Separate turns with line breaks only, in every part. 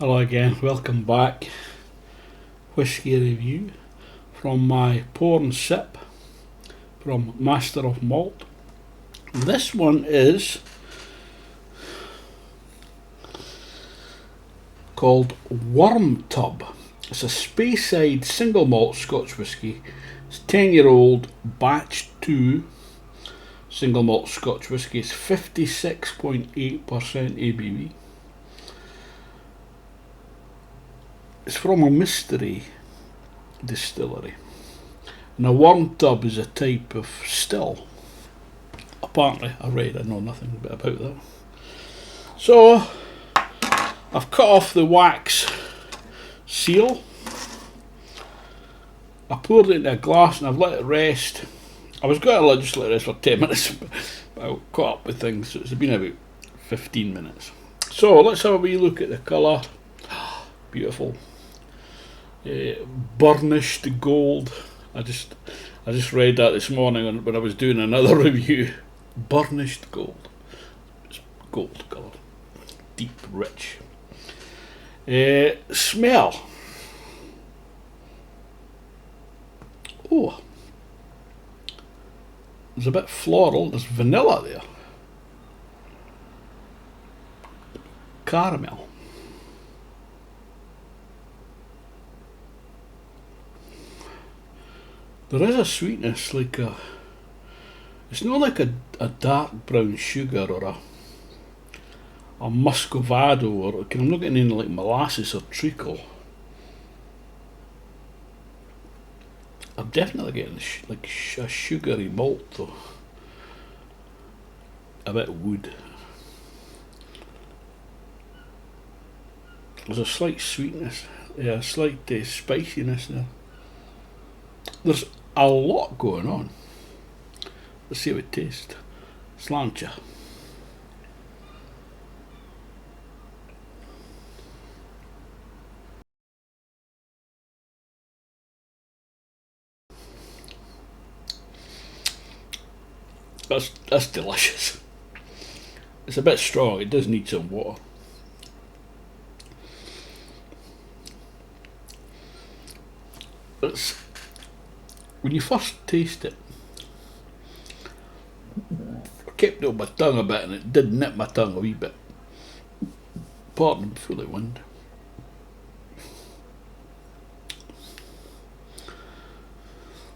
Hello again, welcome back. Whisky review from my pour and sip from Master of Malt. This one is called Wormtub. It's a Speyside single malt Scotch whisky. It's 10-year-old batch 2 single malt Scotch whisky. It's 56.8% ABV. It's from a mystery distillery. And a wormtub is a type of still. Apparently, I know nothing about that. So, I've cut off the wax seal. I poured it into a glass and I've let it rest. I was going to just let it rest for 10 minutes, but I caught up with things, so it's been about 15 minutes. So, let's have a wee look at the colour. Beautiful. Burnished gold. I just read that this morning when I was doing another review. Burnished gold. It's gold colour. Deep, rich. Smell. Oh, there's a bit floral. There's vanilla there. Caramel. There is a sweetness, like it's not like a dark brown sugar or a muscovado, or I'm not getting any like molasses or treacle. I'm definitely getting like a sugary malt though. A bit of wood. There's a slight sweetness, yeah, a slight spiciness there. There's a lot going on. Let's see how it tastes. Slancha. That's delicious. It's a bit strong. It does need some water. It's, when you first taste it, I kept it on my tongue a bit and it did nip my tongue a wee bit. Pardon, I'm full of wind.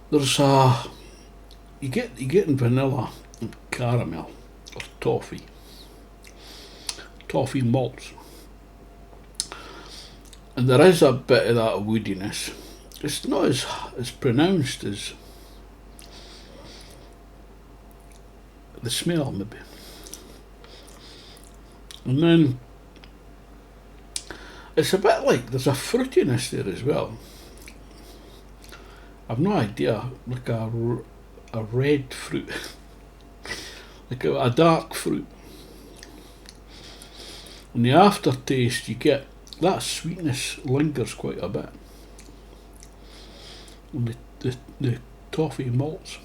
There's you get in vanilla and caramel or toffee malts, and there is a bit of that woodiness. It's not as pronounced as the smell, maybe. And then it's a bit like there's a fruitiness there as well. I've no idea, like a red fruit, like a dark fruit. In the aftertaste, you get that sweetness lingers quite a bit. And the toffee malts,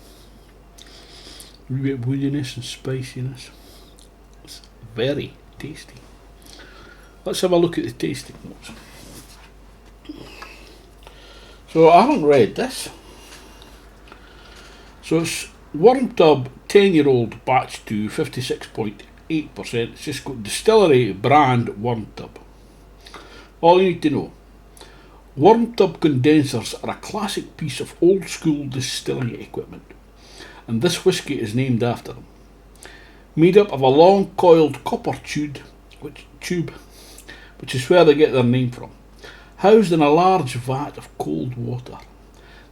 a wee bit of woodiness and spiciness. It's very tasty. Let's have a look at the tasting notes. So I haven't read this. So it's Wormtub 10-year-old batch 2, 56.8%. It's just got distillery brand Wormtub. All you need to know. Wormtub condensers are a classic piece of old school distilling equipment, and this whisky is named after them. Made up of a long coiled copper tube, which is where they get their name from, housed in a large vat of cold water.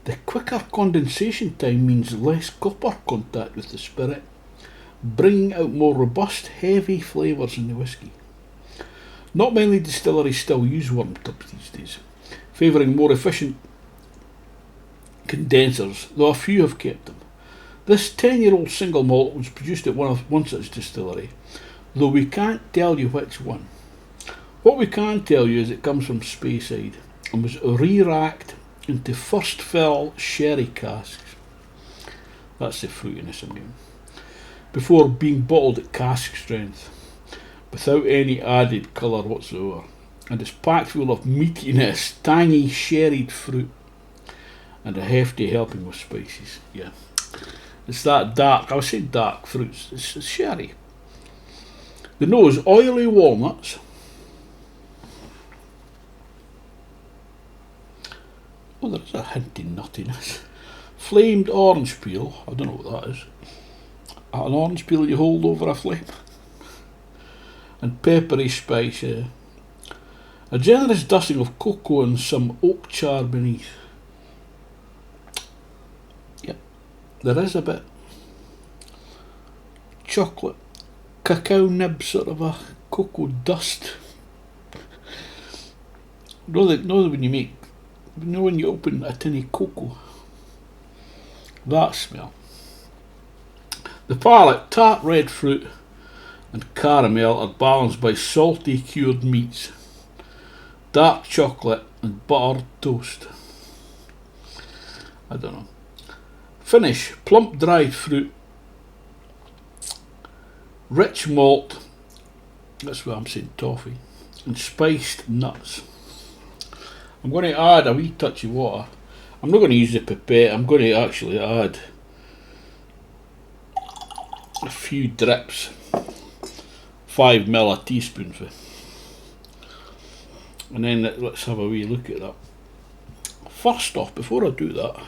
The quicker condensation time means less copper contact with the spirit, bringing out more robust, heavy flavours in the whisky. Not many distilleries still use wormtubs these days, favouring more efficient condensers, though a few have kept them. This 10-year-old single malt was produced at one such distillery, though we can't tell you which one. What we can tell you is it comes from Speyside and was reracked into first fill sherry casks. That's the fruitiness I'm getting. Before being bottled at cask strength, without any added colour whatsoever. and it's packed full of meatiness, tangy sherried fruit, and a hefty helping of spices. Yeah, it's that dark, I was saying dark fruits, it's sherry. The nose, oily walnuts. Oh, there's a hint of nuttiness. Flamed orange peel, I don't know what that is. An orange peel you hold over a flame. And peppery spice. A generous dusting of cocoa and some oak char beneath. Yep, there is a bit. Chocolate, cacao nib, sort of a cocoa dust. Know that when you make, when you open a tin of cocoa, that smell. The palate, tart red fruit and caramel are balanced by salty cured meats, dark chocolate and buttered toast. I don't know. Finish, plump dried fruit, rich malt, that's what I'm saying, toffee, and spiced nuts. I'm going to add a wee touch of water. I'm not going to use the pipette, I'm going to actually add a few drips, 5 ml a teaspoonful. And then let's have a wee look at that. First off, before I do that,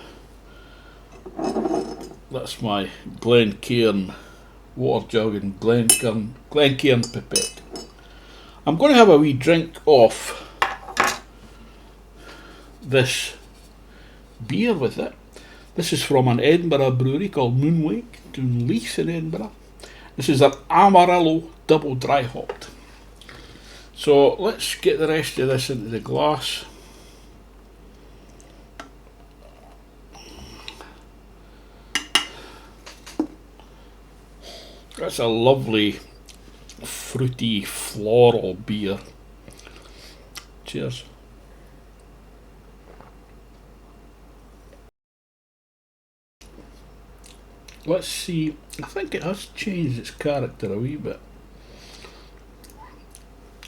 that's my Glencairn water jug and Glencairn pipette. I'm going to have a wee drink off this beer with it. This is from an Edinburgh brewery called Moonwake, doing Leith in Edinburgh. This is an Amarillo double dry hopped. So let's get the rest of this into the glass. That's a lovely fruity floral beer. Cheers. Let's see, I think it has changed its character a wee bit.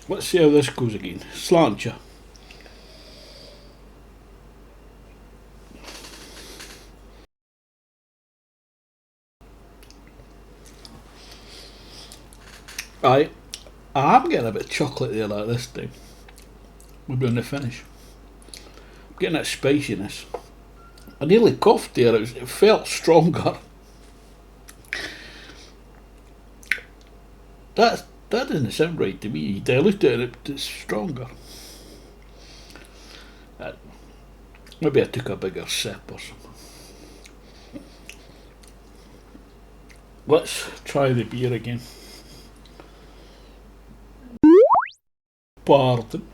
Let's see how this goes again. Sláinte. I am getting a bit of chocolate there like this time. Maybe on the finish. I'm getting that spiciness. I nearly coughed there, it felt stronger. That doesn't sound right to me. You dilute it and it's stronger. Maybe I took a bigger sip or something. Let's try the beer again. Pardon.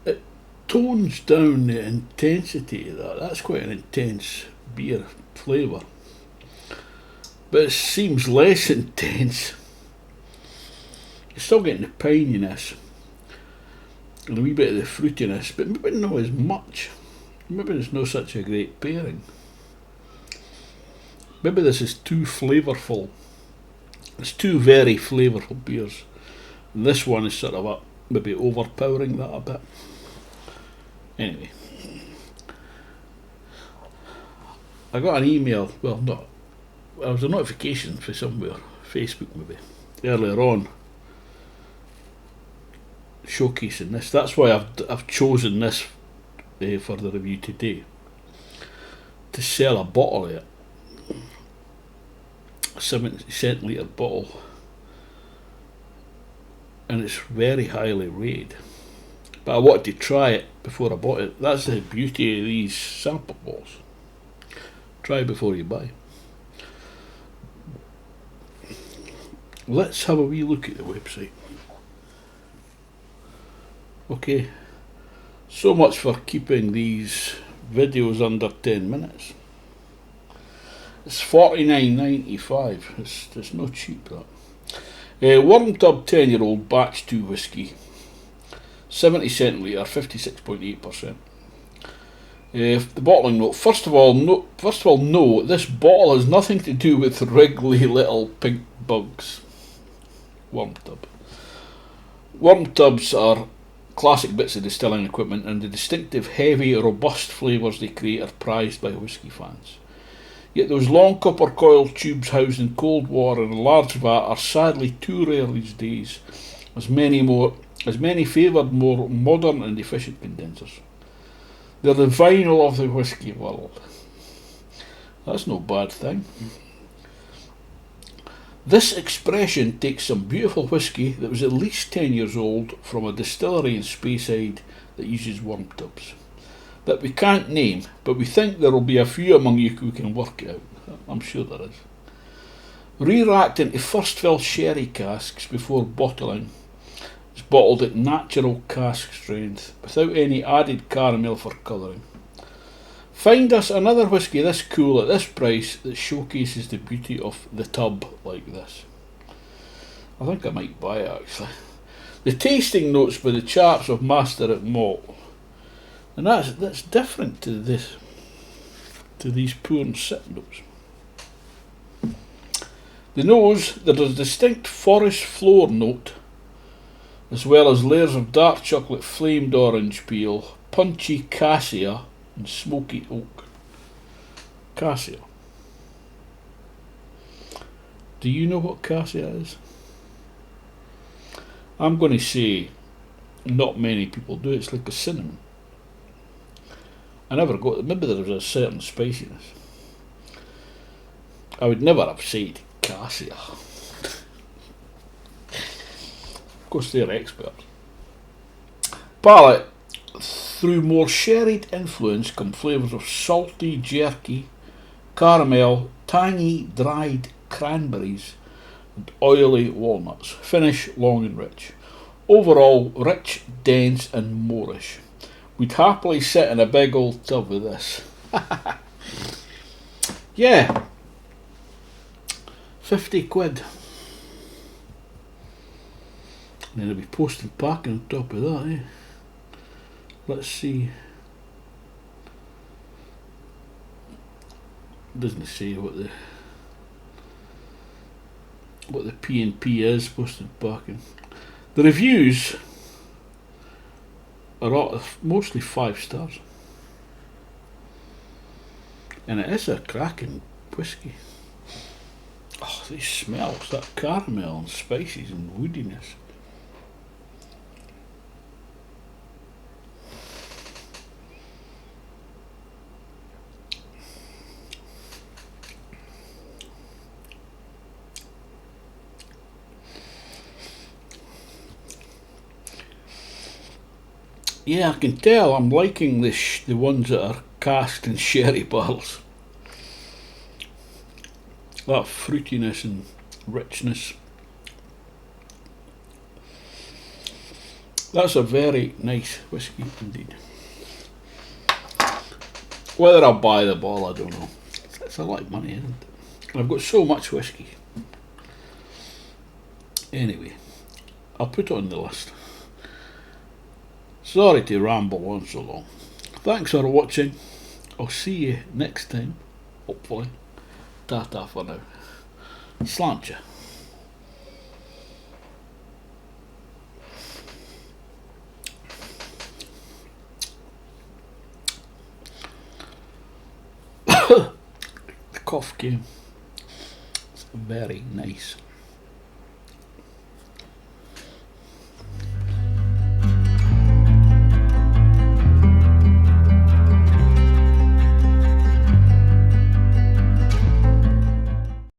It tones down the intensity of that. That's quite an intense beer flavour. But it seems less intense. You're still getting the pininess and a wee bit of the fruitiness, but maybe not as much. Maybe it's not such a great pairing. Maybe this is too flavourful. It's two very flavourful beers. And this one is sort of maybe overpowering that a bit. Anyway. I got an email, well not, it was a notification for somewhere, Facebook maybe, earlier on, showcasing this. That's why I've chosen this for the review today, to sell a bottle of it, a 70 centilitre bottle, and it's very highly rated. But I wanted to try it before I bought it. That's the beauty of these sample bottles. Try before you buy. Let's have a wee look at the website. Okay, so much for keeping these videos under 10 minutes. It's $49.95. It's not cheap, that. Wormtub 10-year-old batch 2 whisky. 70 centilitre, 56.8%. The bottling note. First of all, no, this bottle has nothing to do with wriggly little pink bugs. Wormtub. Wormtubs are classic bits of distilling equipment, and the distinctive, heavy, robust flavours they create are prized by whisky fans. Yet those long copper coiled tubes housed in cold water in a large vat are sadly too rare these days, as many favoured more modern and efficient condensers. They're the vinyl of the whisky world. That's no bad thing. This expression takes some beautiful whisky that was at least 10 years old from a distillery in Speyside that uses wormtubs. That we can't name, but we think there will be a few among you who can work it out. I'm sure there is. Reracked into first fill sherry casks before bottling. It's bottled at natural cask strength, without any added caramel for colouring. Find us another whisky this cool at this price that showcases the beauty of the tub like this. I think I might buy it actually. The tasting notes by the Chaps of Master at Malt. And that's different to these pour and sip notes. The nose, there's a distinct forest floor note, as well as layers of dark chocolate flamed orange peel, punchy cassia and smoky oak. Cassia. Do you know what cassia is? I'm going to say not many people do. It's like a cinnamon. I never got, maybe there was a certain spiciness. I would never have said cassia. Of course they're experts. Palate. Through more sherried influence come flavours of salty jerky, caramel, tangy dried cranberries and oily walnuts. Finish long and rich. Overall rich, dense and moreish. We'd happily sit in a big old tub with this. Yeah. 50 quid. And then there'll be post and packing on top of that, eh? Let's see. Doesn't say what the P&P is, post and packing. The reviews are all, mostly 5 stars. And it is a cracking whisky. Oh, these smells, that caramel and spices and woodiness. Yeah, I can tell I'm liking the ones that are casked in sherry barrels. That fruitiness and richness. That's a very nice whisky indeed. Whether I'll buy the bottle, I don't know. It's a lot of money, isn't it? I've got so much whisky. Anyway, I'll put it on the list. Sorry to ramble on so long. Thanks for watching. I'll see you next time, hopefully. Ta-ta for now. Slant ya. The cough came. It's very nice.